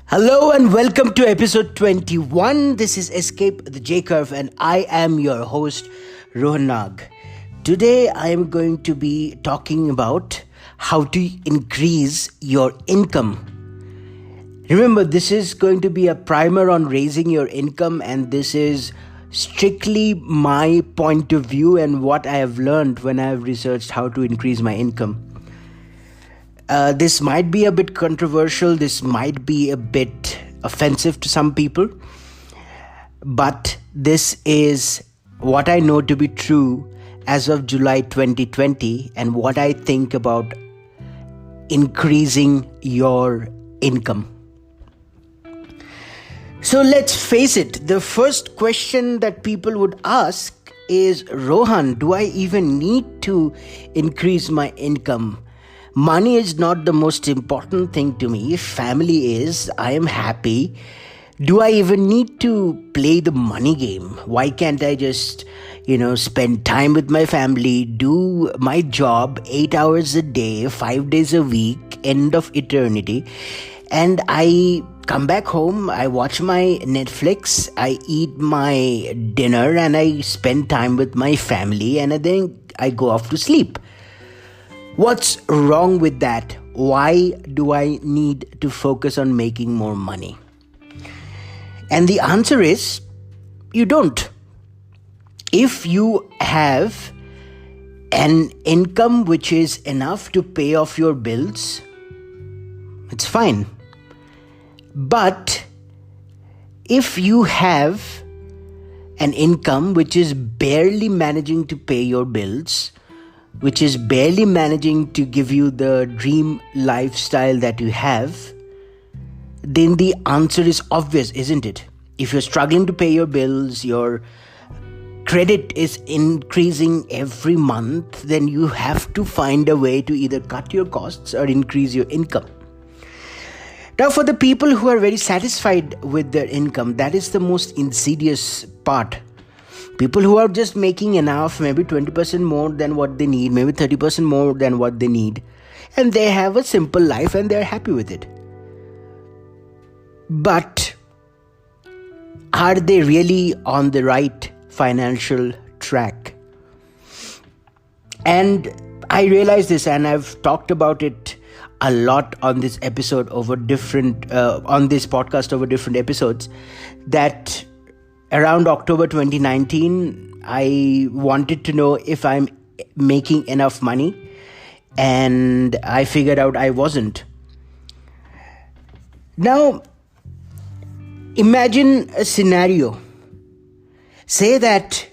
Hello and welcome to episode 21. This is Escape the J Curve and I am your host Rohan Nag. Today I am going to be talking about how to increase your income. Remember, this is going to be a primer on raising your income, and this is strictly my point of view and what I have learned when I have researched how to increase my income. This might be a bit controversial, this might be a bit offensive to some people, but this is what I know to be true as of July 2020 and what I think about increasing your income. So let's face it, the first question that people would ask is, Rohan, do I even need to increase my income? Money is not the most important thing to me. Family is. I am happy. Do I even need to play the money game? Why can't I just, spend time with my family, do my job 8 hours a day, 5 days a week, end of eternity, and I come back home, I watch my Netflix, I eat my dinner, and I spend time with my family, and then I go off to sleep. What's wrong with that? Why do I need to focus on making more money? And the answer is, you don't. If you have an income which is enough to pay off your bills, it's fine. But if you have an income which is barely managing to pay your bills, which is barely managing to give you the dream lifestyle that you have, then the answer is obvious, isn't it? If you're struggling to pay your bills, your credit is increasing every month, then you have to find a way to either cut your costs or increase your income. Now, for the people who are very satisfied with their income, that is the most insidious part. People who are just making enough, maybe 20% more than what they need, maybe 30% more than what they need, and they have a simple life and they're happy with it. But are they really on the right financial track? And I realize this, and I've talked about it a lot on this episode on this podcast over different episodes, that around October 2019, I wanted to know if I'm making enough money, and I figured out I wasn't. Now, imagine a scenario. Say that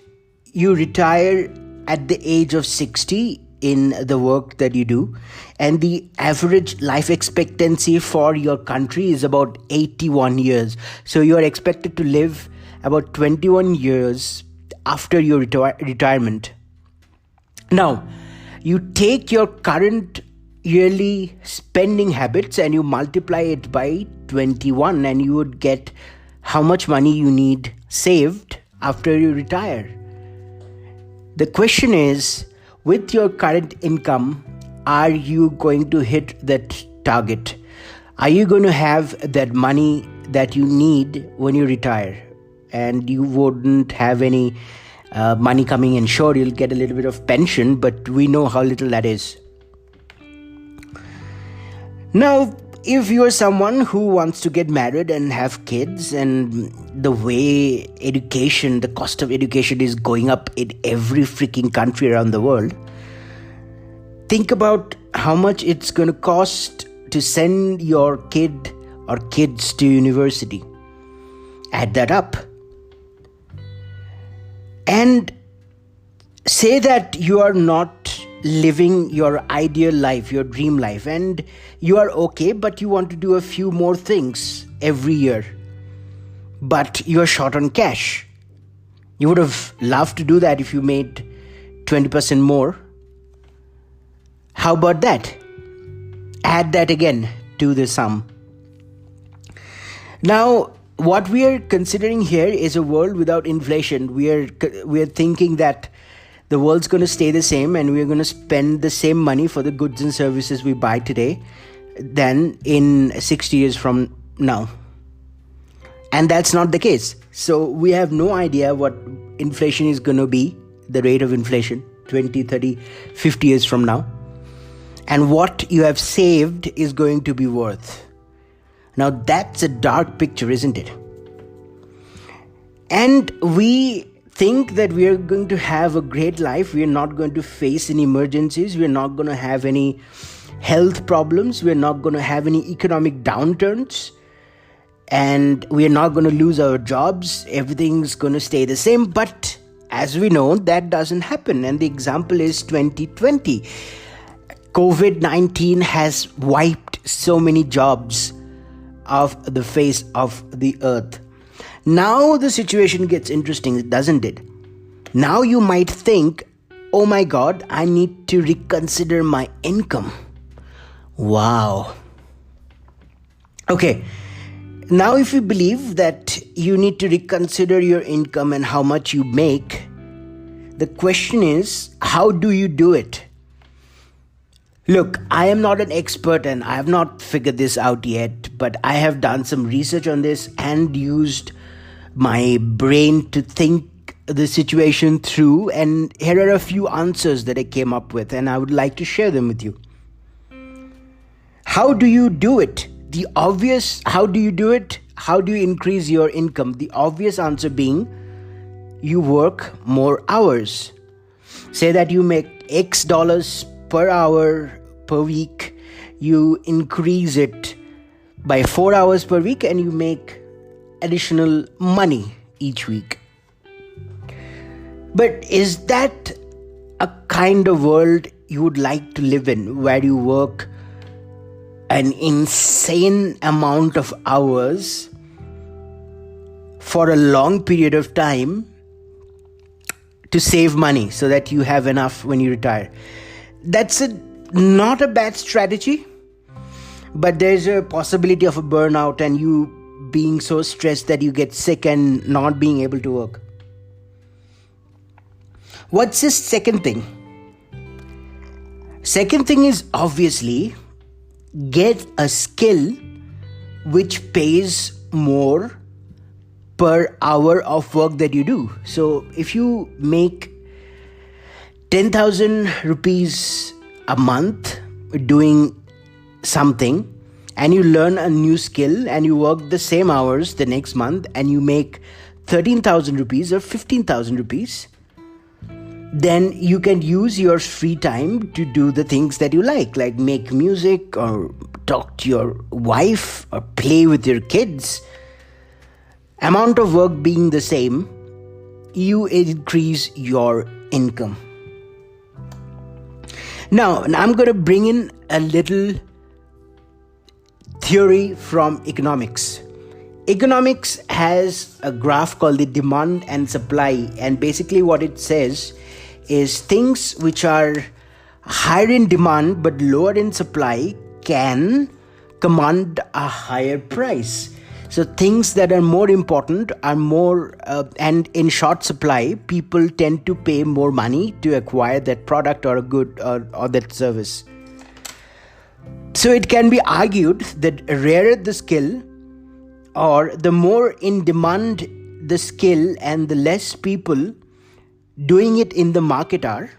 you retire at the age of 60 in the work that you do, and the average life expectancy for your country is about 81 years. So you're expected to live about 21 years after your retirement. Now, you take your current yearly spending habits and you multiply it by 21, and you would get how much money you need saved after you retire. The question is, with your current income, are you going to hit that target? Are you going to have that money that you need when you retire? And you wouldn't have any money coming in. Sure, you'll get a little bit of pension, but we know how little that is. Now, if you're someone who wants to get married and have kids, and the way the cost of education is going up in every freaking country around the world, think about how much it's going to cost to send your kid or kids to university. Add that up. And say that you are not living your ideal life, your dream life, and you are okay, but you want to do a few more things every year, but you are short on cash. You would have loved to do that if you made 20% more. How about that? Add that again to the sum. Now, what we are considering here is a world without inflation. We are thinking that the world's going to stay the same and we're going to spend the same money for the goods and services we buy today than in 60 years from now. And that's not the case. So we have no idea what inflation is going to be, the rate of inflation 20, 30, 50 years from now. And what you have saved is going to be worth. Now that's a dark picture, isn't it? And we think that we are going to have a great life. We are not going to face any emergencies. We are not going to have any health problems. We are not going to have any economic downturns. And we are not going to lose our jobs. Everything's going to stay the same. But as we know, that doesn't happen. And the example is 2020. COVID-19 has wiped so many jobs off the face of the earth. Now the situation gets interesting, doesn't it? Now you might think, oh my God, I need to reconsider my income. Wow. Okay. Now if you believe that you need to reconsider your income and how much you make, the question is, how do you do it? Look, I am not an expert and I have not figured this out yet, but I have done some research on this and used my brain to think the situation through, and here are a few answers that I came up with and I would like to share them with you. How do you do it? The obvious, how do you do it? How do you increase your income? The obvious answer being, you work more hours. Say that you make X dollars per hour per week, you increase it by 4 hours per week and you make additional money each week. But is that a kind of world you would like to live in, where you work an insane amount of hours for a long period of time to save money so that you have enough when you retire? That's not a bad strategy, but there's a possibility of a burnout and you being so stressed that you get sick and not being able to work. What's this second thing? Second thing is obviously get a skill which pays more per hour of work that you do. So if you make 10,000 rupees a month doing something and you learn a new skill and you work the same hours the next month and you make 13,000 rupees or 15,000 rupees, then you can use your free time to do the things that you like make music or talk to your wife or play with your kids. Amount of work being the same, you increase your income. Now, I'm going to bring in a little theory from economics. Economics has a graph called the demand and supply, and basically what it says is things which are higher in demand but lower in supply can command a higher price. So things that are more important are more and in short supply, people tend to pay more money to acquire that product or a good or that service. So it can be argued that rarer the skill or the more in demand the skill and the less people doing it in the market are,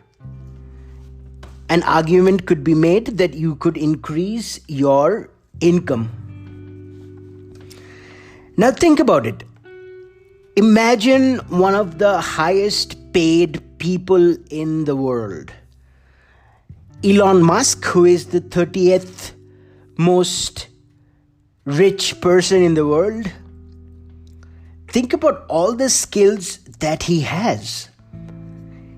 an argument could be made that you could increase your income. Now think about it. Imagine one of the highest paid people in the world. Elon Musk, who is the 30th most rich person in the world. Think about all the skills that he has.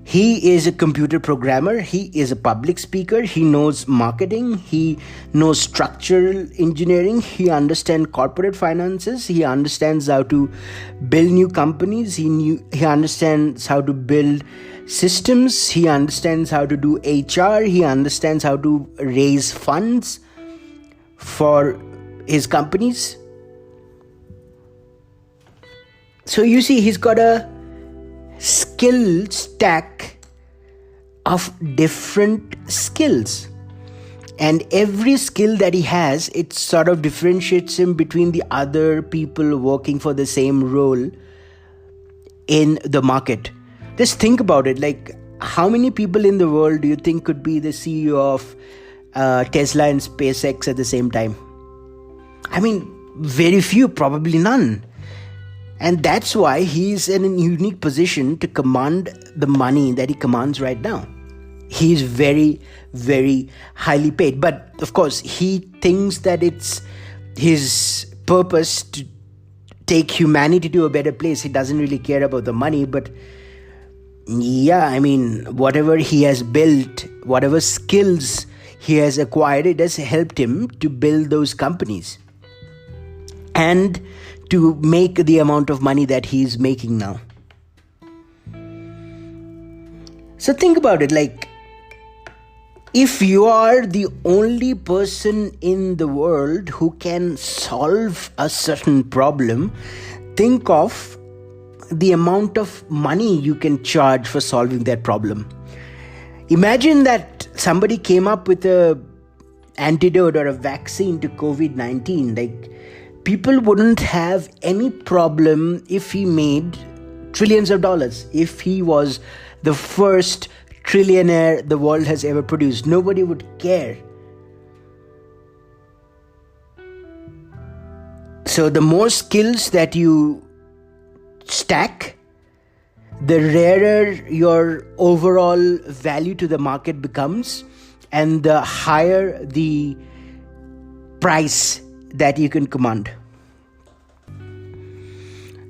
He is a computer programmer, he is a public speaker, he knows marketing, he knows structural engineering, he understands corporate finances, he understands how to build new companies, he understands how to build systems, he understands how to do HR, he understands how to raise funds for his companies. So you see, he's got a skill stack of different skills. And every skill that he has, it sort of differentiates him between the other people working for the same role in the market. Just think about it. Like, how many people in the world do you think could be the CEO of Tesla and SpaceX at the same time? I mean, very few, probably none. And that's why he's in a unique position to command the money that he commands right now. He's very, very highly paid. But of course, he thinks that it's his purpose to take humanity to a better place. He doesn't really care about the money. But yeah, I mean, whatever he has built, whatever skills he has acquired, it has helped him to build those companies and to make the amount of money that he's making now. So think about it, like, if you are the only person in the world who can solve a certain problem, think of the amount of money you can charge for solving that problem. Imagine that somebody came up with a antidote or a vaccine to COVID-19. Like, people wouldn't have any problem if he made trillions of dollars. If he was the first trillionaire the world has ever produced, nobody would care. So the more skills that you stack, the rarer your overall value to the market becomes, and the higher the price that you can command.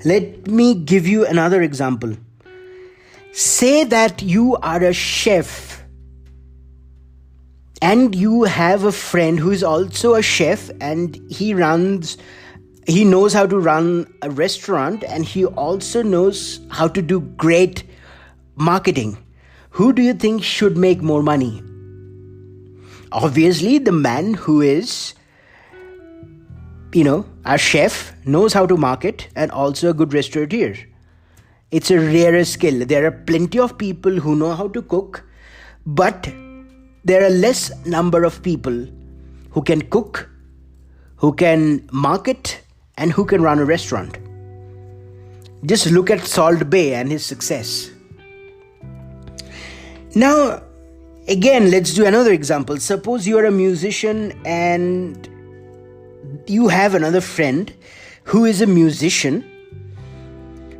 Let me give you another example. Say that you are a chef and you have a friend who is also a chef, and he knows how to run a restaurant, and he also knows how to do great marketing. Who do you think should make more money? Obviously, the man who is, a chef, knows how to market, and also a good restaurateur. It's a rarer skill. There are plenty of people who know how to cook, but there are less number of people who can cook, who can market, and who can run a restaurant. Just look at Salt Bay and his success. Now, again, let's do another example. Suppose you are a musician and you have another friend who is a musician,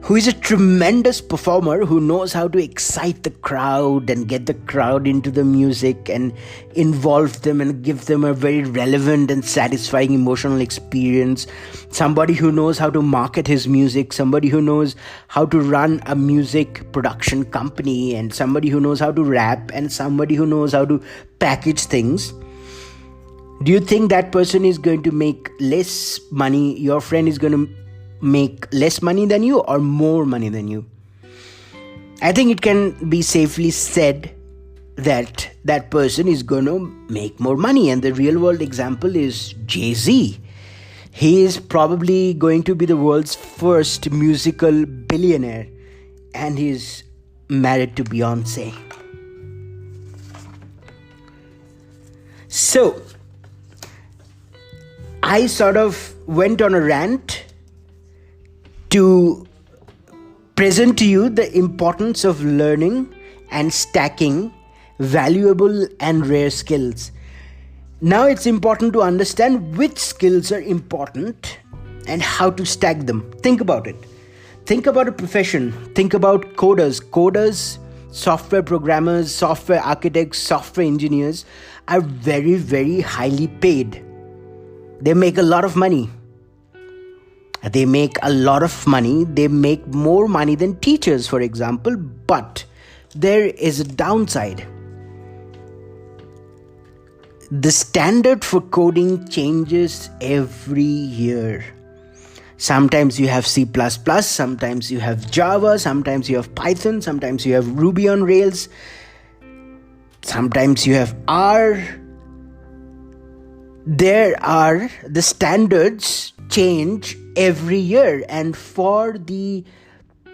who is a tremendous performer, who knows how to excite the crowd and get the crowd into the music and involve them and give them a very relevant and satisfying emotional experience. Somebody who knows how to market his music, somebody who knows how to run a music production company, and somebody who knows how to rap, and somebody who knows how to package things. Do you think that person is going to make less money? Your friend is going to make less money than you or more money than you? I think it can be safely said that that person is going to make more money. And the real world example is Jay-Z. He is probably going to be the world's first musical billionaire, and he's married to Beyonce. So I sort of went on a rant to present to you the importance of learning and stacking valuable and rare skills. Now it's important to understand which skills are important and how to stack them. Think about it. Think about a profession. Think about coders, software programmers, software architects, software engineers are very, very highly paid. They make a lot of money. They make more money than teachers, for example, but there is a downside. The standard for coding changes every year. Sometimes you have C++, sometimes you have Java, sometimes you have Python, sometimes you have Ruby on Rails, sometimes you have R. The standards change every year, and for the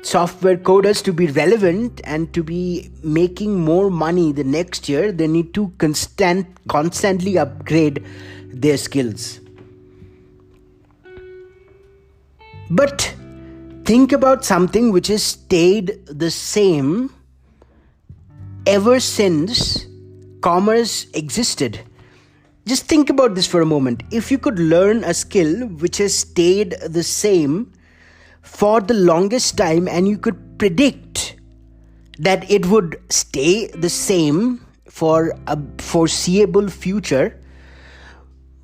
software coders to be relevant and to be making more money the next year, they need to constantly upgrade their skills. But think about something which has stayed the same ever since commerce existed. Just think about this for a moment. If you could learn a skill which has stayed the same for the longest time and you could predict that it would stay the same for a foreseeable future,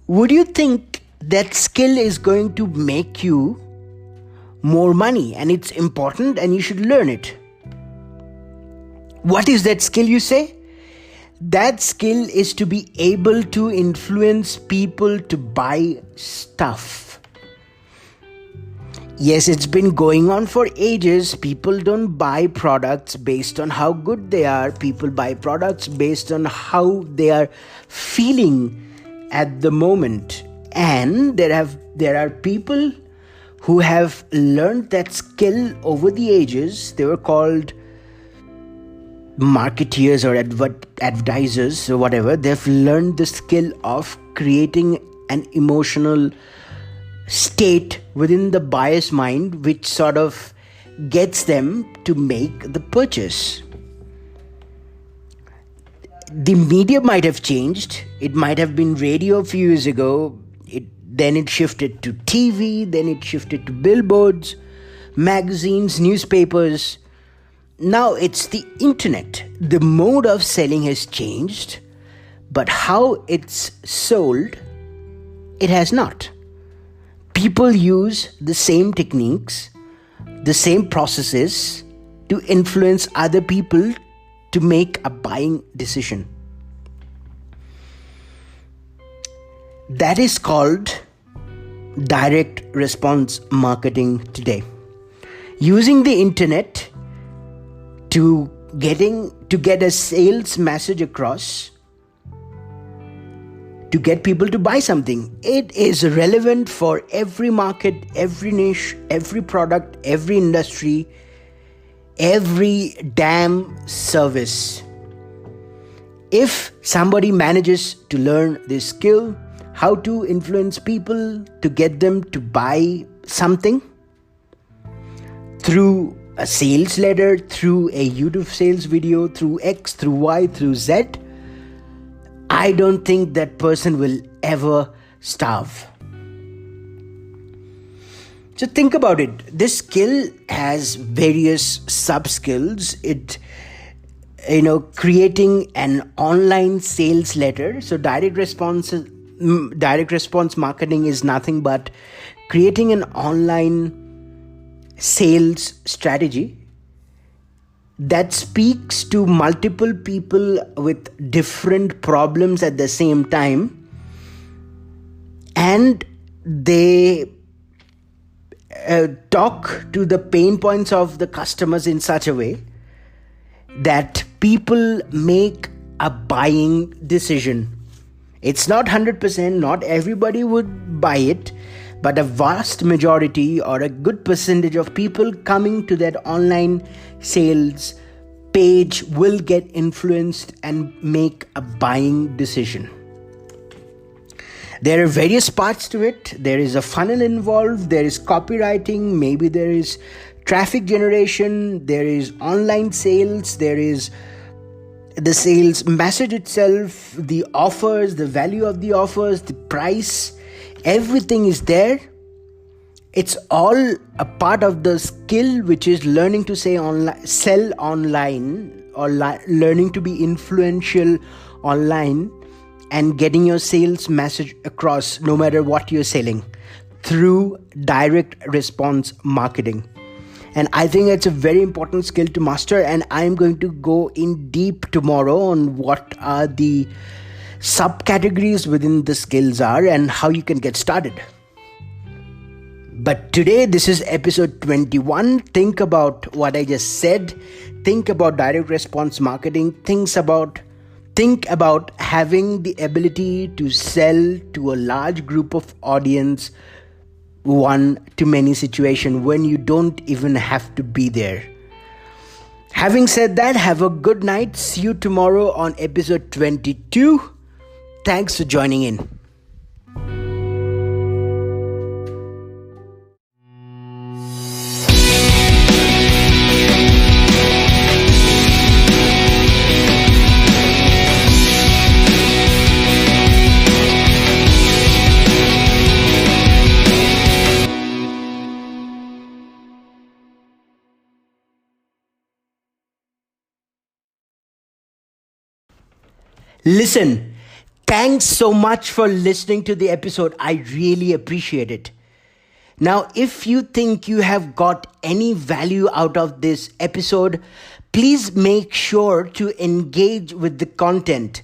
would you think that skill is going to make you more money and it's important and you should learn it? What is that skill, you say? That skill is to be able to influence people to buy stuff. Yes, it's been going on for ages. People don't buy products based on how good they are. People buy products based on how they are feeling at the moment. And there are people who have learned that skill over the ages. They were called marketeers or advertisers or whatever. They've learned the skill of creating an emotional state within the buyer's mind, which sort of gets them to make the purchase. The media might have changed. It might have been radio a few years ago. Then it shifted to TV. Then it shifted to billboards, magazines, newspapers. Now it's the internet. The mode of selling has changed, but how it's sold, it has not. People use the same techniques, the same processes to influence other people to make a buying decision. That is called direct response marketing today. Using the internet to get a sales message across, to get people to buy something. It is relevant for every market, every niche, every product, every industry, every damn service. If somebody manages to learn this skill, how to influence people to get them to buy something through a sales letter, through a YouTube sales video, through X, through Y, through Z, I don't think that person will ever starve. So think about it. This skill has various sub-skills. Creating an online sales letter. So direct response marketing is nothing but creating an online sales strategy that speaks to multiple people with different problems at the same time, and they talk to the pain points of the customers in such a way that people make a buying decision. It's not 100%, not everybody would buy it, but a vast majority or a good percentage of people coming to that online sales page will get influenced and make a buying decision. There are various parts to it. There is a funnel involved, there is copywriting, maybe there is traffic generation, there is online sales, there is the sales message itself, the offers, the value of the offers, the price. Everything is there. It's all a part of the skill, which is learning to sell online, or learning to be influential online and getting your sales message across no matter what you're selling through direct response marketing. And I think it's a very important skill to master, and I'm going to go in deep tomorrow on what are the subcategories within the skills are and how you can get started. But today, this is episode 21. Think about what I just said. Think about direct response marketing. Think about having the ability to sell to a large group of audience one-to-many situation when you don't even have to be there. Having said that, have a good night. See you tomorrow on episode 22. Thanks for joining in. Listen, thanks so much for listening to the episode. I really appreciate it. Now, if you think you have got any value out of this episode, please make sure to engage with the content.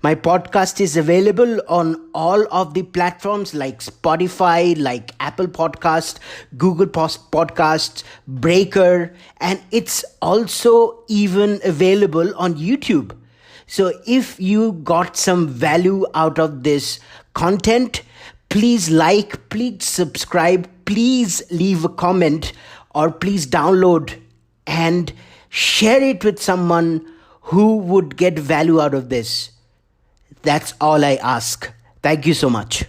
My podcast is available on all of the platforms like Spotify, like Apple Podcast, Google Podcasts, Breaker, and it's also even available on YouTube. So if you got some value out of this content, please like, please subscribe, please leave a comment, or please download and share it with someone who would get value out of this. That's all I ask. Thank you so much.